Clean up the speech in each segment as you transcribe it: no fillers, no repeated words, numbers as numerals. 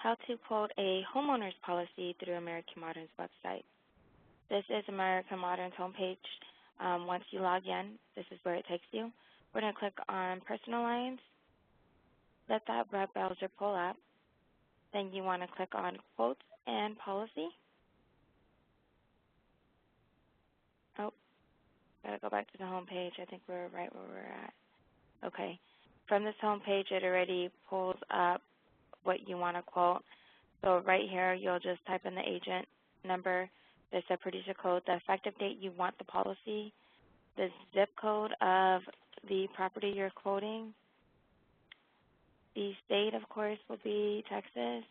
How to quote a homeowner's policy through American Modern's website. This is American Modern's homepage. Once you log in, this is where it takes you. We're going to click on Personal Lines. Let that web browser pull up. Then you want to click on Quotes and Policy. Oh, got to go back to the home page. I think we're right where we're at. Okay. From this home page, it already pulls up what you want to quote. So right here, you'll just type in the agent number, the producer code, the effective date you want the policy, the zip code of the property you're quoting. The state, of course, will be Texas.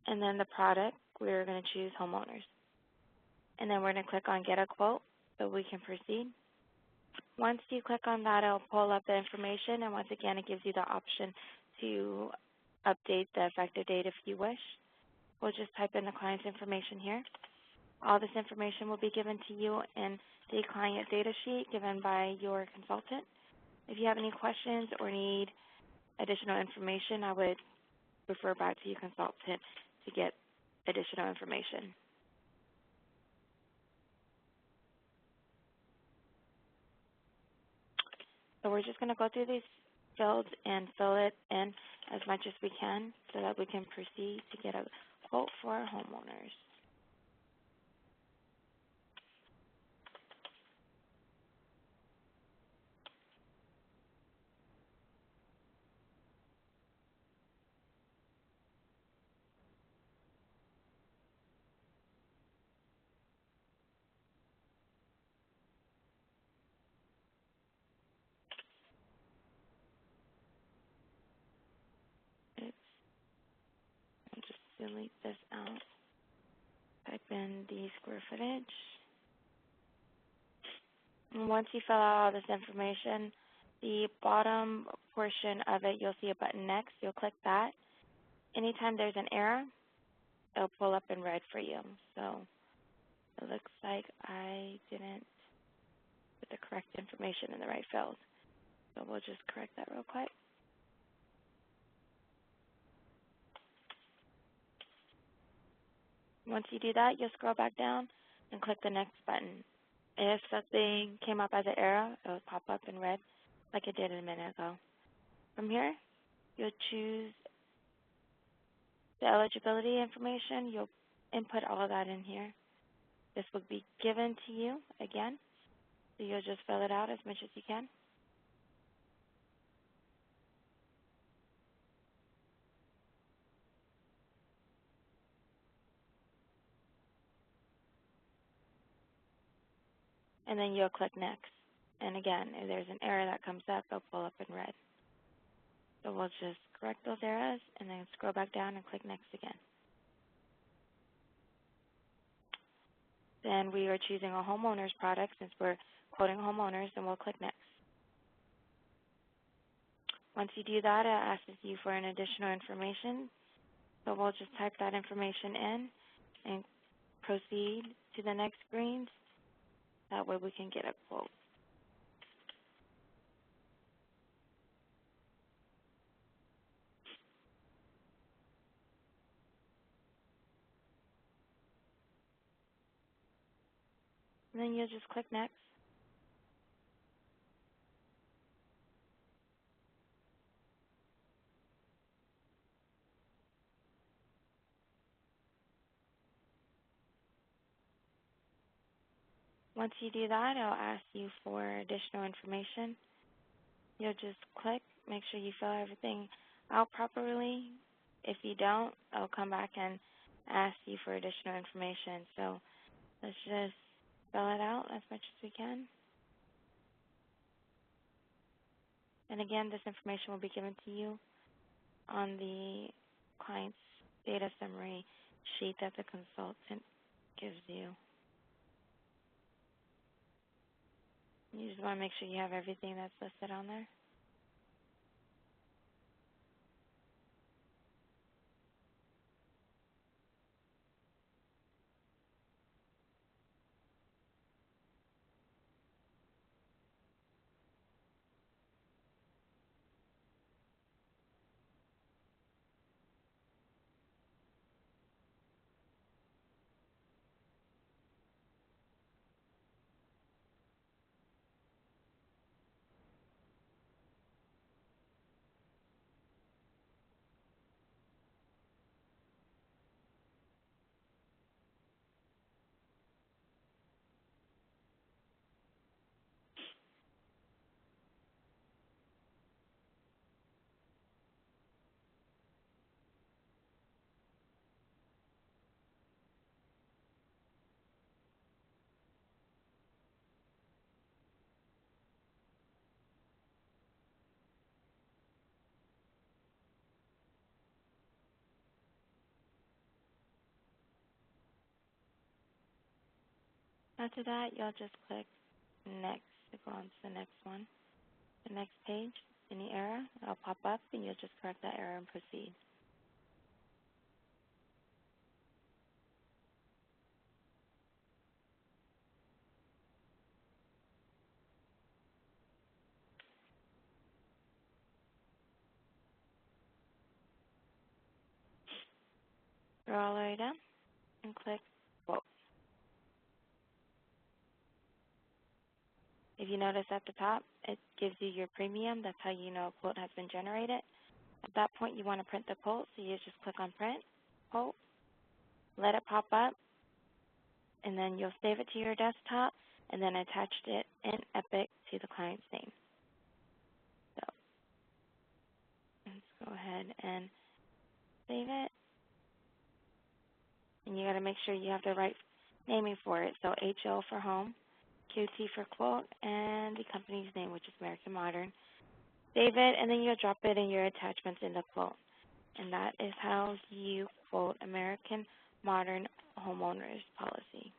And then the product, we're going to choose homeowners. And then we're going to click on Get a Quote so we can proceed. Once you click on that, it'll pull up the information, and once again, it gives you the option to update the effective date if you wish. We'll just type in the client's information here. All this information will be given to you in the client data sheet given by your consultant. If you have any questions or need additional information, I would refer back to your consultant to get additional information. So we're just going to go through these fields and fill it in as much as we can so that we can proceed to get a quote for our homeowners. I'll just delete this out. Type in the square footage. And once you fill out all this information, the bottom portion of it, you'll see a button next. You'll click that. Anytime there's an error, it'll pull up in red for you. So it looks like I didn't put the correct information in the right field. So we'll just correct that real quick. Once you do that, you'll scroll back down and click the next button. If something came up as an error, it will pop up in red like it did a minute ago. From here, you'll choose the eligibility information. You'll input all of that in here. This will be given to you again, so you'll just fill it out as much as you can. And then you'll click Next. And again, if there's an error that comes up, it'll pull up in red. So we'll just correct those errors and then scroll back down and click Next again. Then we are choosing a homeowner's product since we're quoting homeowners, and we'll click Next. Once you do that, it asks you for an additional information. So we'll just type that information in and proceed to the next screens. That way we can get a quote. And then you'll just click Next. Once you do that, it'll ask you for additional information. You'll just click, make sure you fill everything out properly. If you don't, it'll come back and ask you for additional information. So let's just fill it out as much as we can. And again, this information will be given to you on the client's data summary sheet that the consultant gives you. You just want to make sure you have everything that's listed on there. After that, you'll just click next to go on to the next one. The next page, any error, it'll pop up and you'll just correct that error and proceed. Scroll all the way down and click quote. If you notice at the top, it gives you your premium. That's how you know a quote has been generated. At that point, you want to print the quote, so you just click on print, quote, let it pop up, and then you'll save it to your desktop and then attach it in Epic to the client's name. So let's go ahead and save it. And you got to make sure you have the right naming for it. So HO for home, QT for quote, and the company's name, which is American Modern. Save it, and then you'll drop it in your attachments in the quote. And that is how you quote American Modern homeowners policy.